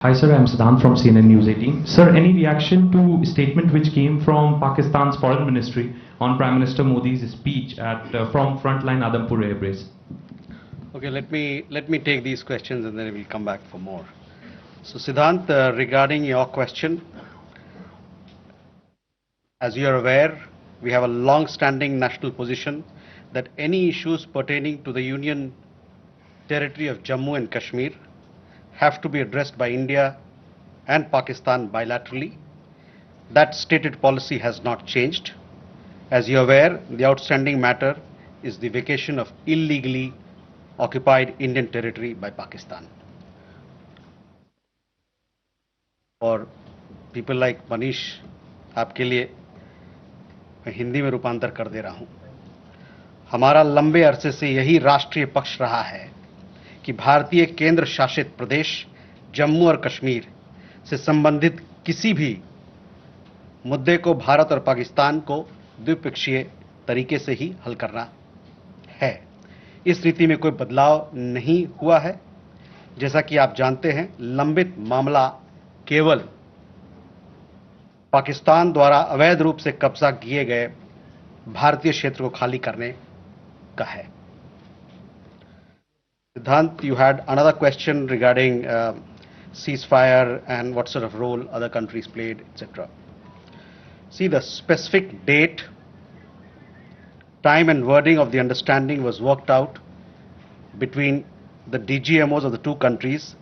Hi sir, I'm Siddhant from CNN News 18. Sir, any reaction to a statement which came from Pakistan's Foreign Ministry on Prime Minister Modi's speech from Frontline Adampur Air Base? Okay, let me take these questions and then we'll come back for more. So Siddhant, regarding your question, as you are aware, we have a long-standing national position that any issues pertaining to the Union territory of Jammu and Kashmir have to be addressed by India and Pakistan bilaterally. That stated policy has not changed. As you are aware, the outstanding matter is the vacation of illegally occupied Indian territory by Pakistan. और people like Manish, आपके लिए मैं हिंदी में रूपांतर कर दे रहा हूं. हमारा लंबे अरसे से यही राष्ट्रीय पक्ष रहा है कि भारतीय केंद्र शासित प्रदेश जम्मू और कश्मीर से संबंधित किसी भी मुद्दे को भारत और पाकिस्तान को द्विपक्षीय तरीके से ही हल करना है. इस नीति में कोई बदलाव नहीं हुआ है. जैसा कि आप जानते हैं, लंबित मामला केवल पाकिस्तान द्वारा अवैध रूप से कब्जा किए गए भारतीय क्षेत्र को खाली करने का है. Siddhant, you had another question regarding ceasefire and what sort of role other countries played, etc. See, the specific date, time and wording of the understanding was worked out between the DGMOs of the two countries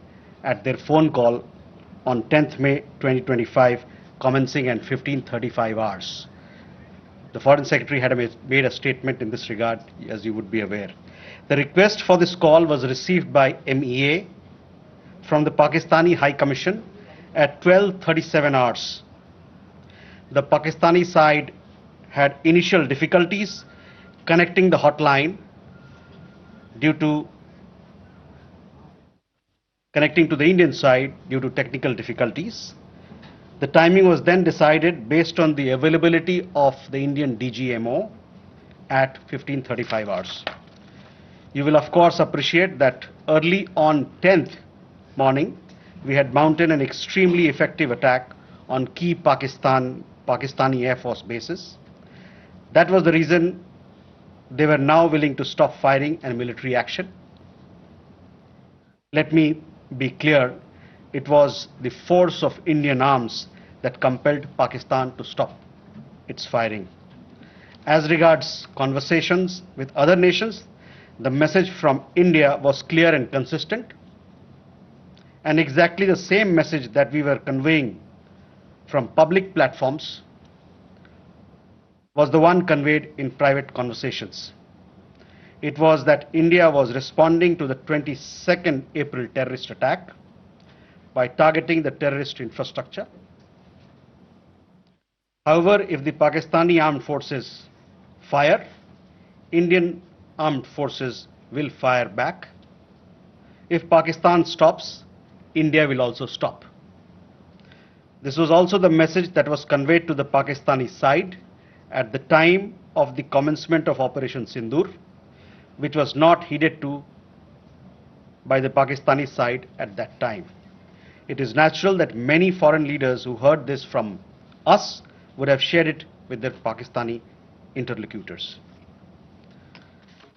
at their phone call on 10th May 2025, commencing at 15:35 hours. The Foreign Secretary had made a statement in this regard, as you would be aware. The request for this call was received by MEA from the Pakistani High Commission at 12:37 hours. The Pakistani side had initial difficulties connecting the hotline due to connecting to the Indian side due to technical difficulties. The timing was then decided based on the availability of the Indian DGMO at 15:35 hours. You will of course appreciate that early on 10th morning, we had mounted an extremely effective attack on key Pakistani Air Force bases. That was the reason they were now willing to stop firing and military action. Let me be clear, it was the force of Indian arms that compelled Pakistan to stop its firing. As regards conversations with other nations, the message from India was clear and consistent, and exactly the same message that we were conveying from public platforms was the one conveyed in private conversations. It was that India was responding to the 22nd April terrorist attack by targeting the terrorist infrastructure. However, if the Pakistani armed forces fire, Indian armed forces will fire back. If Pakistan stops, India will also stop. This was also the message that was conveyed to the Pakistani side at the time of the commencement of Operation Sindoor, which was not heeded to by the Pakistani side at that time. It is natural that many foreign leaders who heard this from us would have shared it with their Pakistani interlocutors.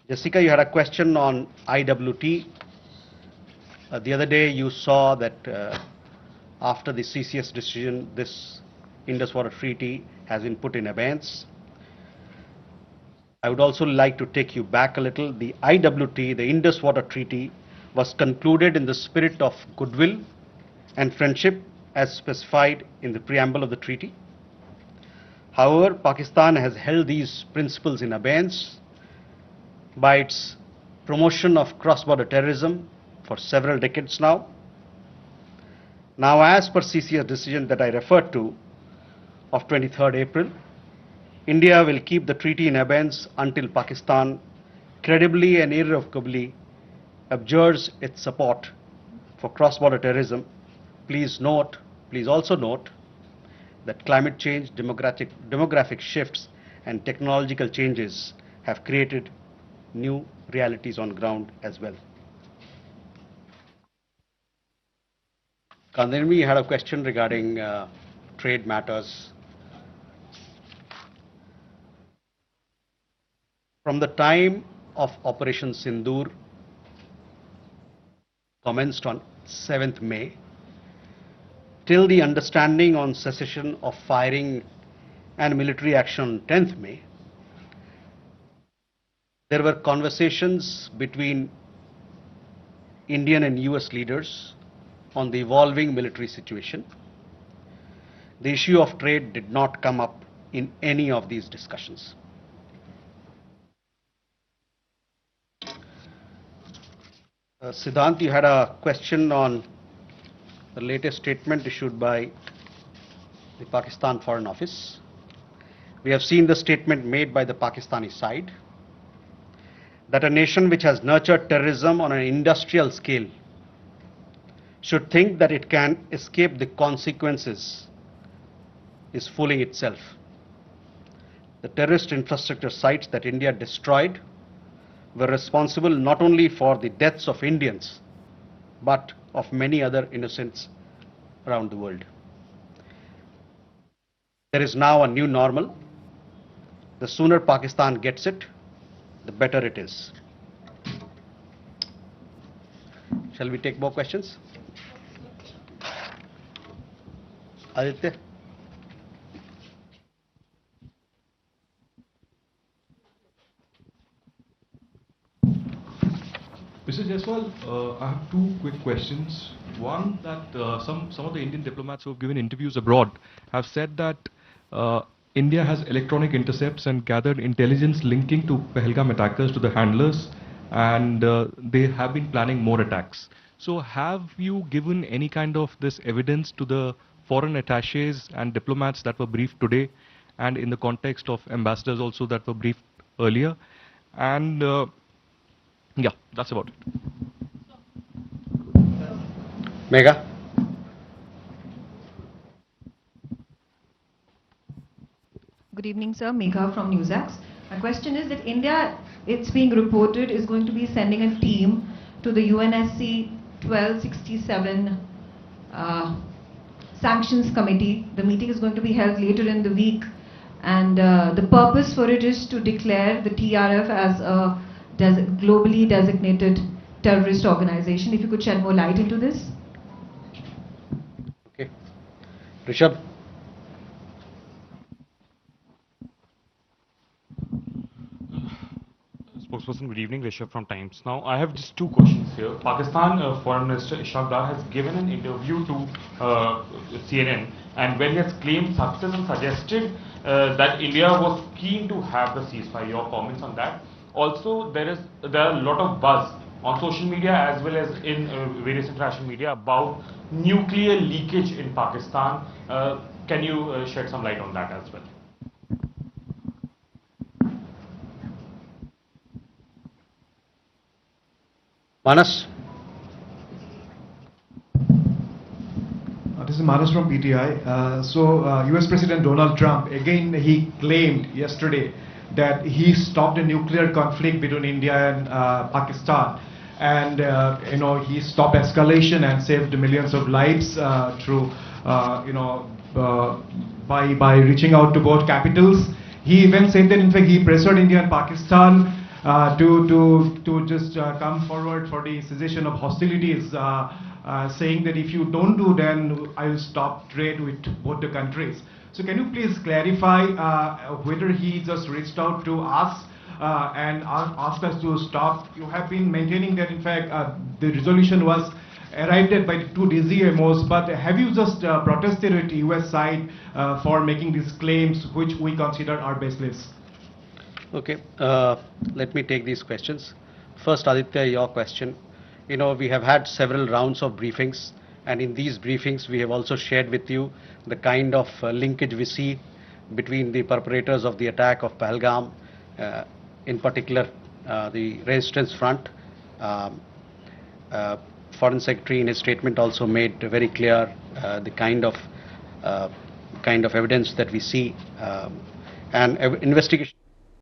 Jessica, you had a question on IWT. The other day you saw that after the CCS decision, this Indus Water Treaty has been put in abeyance. I would also like to take you back a little. The IWT, the Indus Water Treaty, was concluded in the spirit of goodwill and friendship as specified in the preamble of the treaty. However, Pakistan has held these principles in abeyance by its promotion of cross-border terrorism for several decades now. Now, as per CCS decision that I referred to of 23rd April, India will keep the treaty in abeyance until Pakistan credibly and irrevocably abjures its support for cross-border terrorism. Please also note that climate change, demographic shifts and technological changes have created new realities on ground as well. Kandanvi had a question regarding trade matters. From the time of Operation Sindoor commenced on 7th May till the understanding on cessation of firing and military action on 10th May, there were conversations between Indian and US leaders on the evolving military situation. The issue of trade did not come up in any of these discussions. Siddhant, you had a question on the latest statement issued by the Pakistan Foreign Office. We have seen the statement made by the Pakistani side that a nation which has nurtured terrorism on an industrial scale should think that it can escape the consequences is fooling itself. The terrorist infrastructure sites that India destroyed were responsible not only for the deaths of Indians, but of many other innocents around the world. There is now a new normal. The sooner Pakistan gets it, the better it is. Shall we take more questions? Aditya? Mr. Jaiswal, I have two quick questions. One, that some of the Indian diplomats who have given interviews abroad have said that India has electronic intercepts and gathered intelligence linking to Pahalgam attackers to the handlers, and they have been planning more attacks. So have you given any kind of this evidence to the foreign attaches and diplomats that were briefed today, and in the context of ambassadors also that were briefed earlier? And yeah, that's about it. Megha? Good evening, sir. Megha from NewsAx. My question is that India, it's being reported, is going to be sending a team to the UNSC 1267 Sanctions Committee. The meeting is going to be held later in the week, and the purpose for it is to declare the TRF as a globally designated terrorist organization. If you could shed more light into this. Okay. Rishabh? Spokesperson, good evening. Rishabh from Times. Now, I have just two questions here. Pakistan Foreign Minister Ishaq Dar has given an interview to CNN, and where he has claimed success and suggested that India was keen to have the ceasefire. Your comments on that? Also, there are a lot of buzz on social media as well as in various international media about nuclear leakage in Pakistan. Can you shed some light on that as well? Manas? This is Manas from PTI. US President Donald Trump, again, he claimed yesterday that he stopped a nuclear conflict between India and Pakistan. And, he stopped escalation and saved millions of lives through, by reaching out to both capitals. He even said that, in fact, he pressured India and Pakistan to just come forward for the cessation of hostilities, saying that if you don't do, then I will stop trade with both the countries. So can you please clarify whether he just reached out to us and asked us to stop? You have been maintaining that, in fact, the resolution was arrived at by the two DGMOs, but have you just protested with the US side for making these claims, which we consider are baseless? Okay, let me take these questions. First, Aditya, your question. We have had several rounds of briefings, and in these briefings, we have also shared with you the kind of linkage we see between the perpetrators of the attack of Pahalgam, in particular the Resistance Front. Foreign Secretary in his statement also made very clear the kind of evidence that we see, and investigation